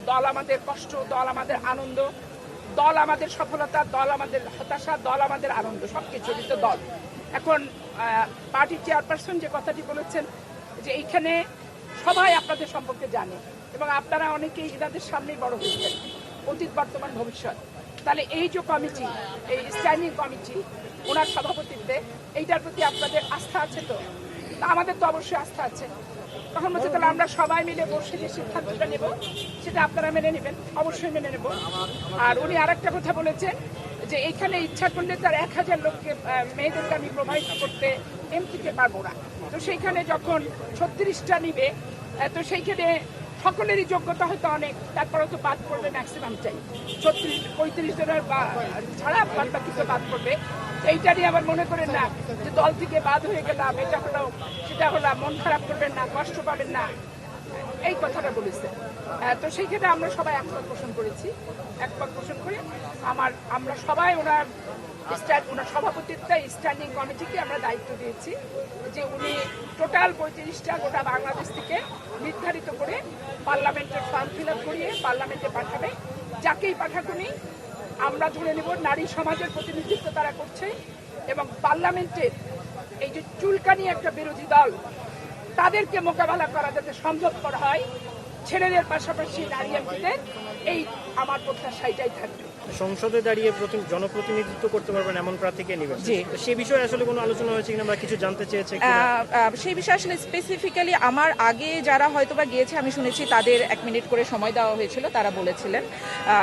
দল আমাদের কষ্ট, দল আমাদের আনন্দ, দল আমাদের সফলতা, দল আমাদের হতাশা, দল আমাদের আনন্দ, সবকিছু কিন্তু দল। এখন পার্টির চেয়ারপারসন যে কথাটি বলেছেন যে এইখানে সবাই আপনাদের সম্পর্কে জানে এবং আপনারা অনেকেই এনাদের সামনেই বড় হয়েছেন, অতীত বর্তমান ভবিষ্যৎ। তাহলে এই যে কমিটি, এই স্ট্যান্ডিং কমিটি ওনার সভাপতিত্বে, এইটার প্রতি আপনাদের আস্থা আছে তো? আমাদের তো অবশ্যই আস্থা আছে। তখন বলছে তাহলে আমরা সবাই মিলে বসে যে সিদ্ধান্তটা নেব সেটা আপনারা মেনে নেবেন। অবশ্যই মেনে নেব। আর উনি আরেকটা কথা বলেছেন যে এখানে ইচ্ছা করলে তার 1000 লোককে মেয়েদেরকে আমি প্রোভাইড করতে এমপিতে পারবো না। তো সেইখানে যখন 36টা নিবে, তো সেইখানে সকলেরই যোগ্যতা হয়তো অনেক, তারপরে তো বাদ পড়বে ম্যাক্সিমামটাই, 35 জনের ছাড়া বাদ বাকি তো বাদ পড়বে। এইটা নিয়ে আবার মনে করেন না যে দল থেকে বাদ হয়ে গেলাম, এটা হলো সেটা হলো, মন খারাপ করবেন না, কষ্ট পাবেন না, এই কথাটা বলেছে। তো সেই ক্ষেত্রে আমরা সবাই একমত পোষণ করেছি। একমত পোষণ করে আমরা সবাই ওনার সভাপতিত্বে স্ট্যান্ডিং কমিটিকে আমরা দায়িত্ব দিয়েছি যে উনি টোটাল 35টা গোটা বাংলাদেশ থেকে নির্ধারিত করে পার্লামেন্টের ফর্ম ফিল আপ করিয়ে পার্লামেন্টে পাঠাবে। যাকেই পাঠাকুনি আমরা ধরে নেব নারী সমাজের প্রতিনিধিত্ব তারা করছে এবং পার্লামেন্টের এই যে চুলকানি একটা বিরোধী দল, তাদেরকে মোকাবেলা করা যাতে সম্ভবপর হয়, ছেলেদের পাশাপাশি নারী এমপিদের, এই আমার প্রত্যাশা এটাই থাকবে। সংসদে দাঁড়িয়ে জনপ্রতিনিধিত্ব করতে পারবেন এমন প্রার্থীকে নেবেন, সে বিষয়ে আসলে কোনো আলোচনা হয়েছে কিনা বা কিছু জানতে চেয়েছে? সেই বিষয়ে আসলে স্পেসিফিক্যালি আমার আগে যারা হয়তোবা গিয়েছে আমি শুনেছি তাদের 1 মিনিট করে সময় দেওয়া হয়েছিল, তারা বলেছিলেন।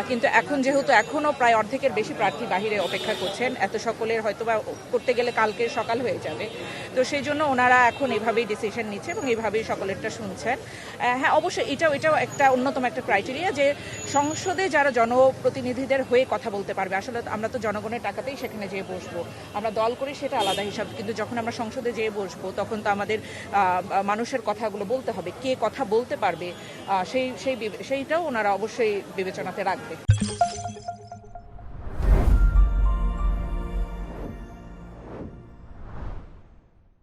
কিন্তু এখন যেহেতু এখনো প্রায় অর্ধেকের বেশি প্রার্থী বাহিরে অপেক্ষা করছেন, এত সকলের হয়তোবা করতে গেলে কালকে সকাল হয়ে যাবে, তো সেই জন্য ওনারা এখন এভাবেই ডিসিশন নিচ্ছে এবং এইভাবেই সকলেরটা শুনছেন। হ্যাঁ, অবশ্যই এটাও একটা অন্যতম একটা ক্রাইটেরিয়া যে সংসদে যারা জনপ্রতিনিধিদের হয়ে কথা বলতে পারবে। আসলে আমরা তো জনগণের টাকাতেই সেখানে যেয়ে বসবো, আমরা দল করি সেটা আলাদা হিসাব, কিন্তু যখন আমরা সংসদে যেয়ে বসবো তখন তো আমাদের মানুষের কথাগুলো বলতে হবে, কে কথা বলতে পারবে সেইটাও ওনারা অবশ্যই বিবেচনাতে রাখবে।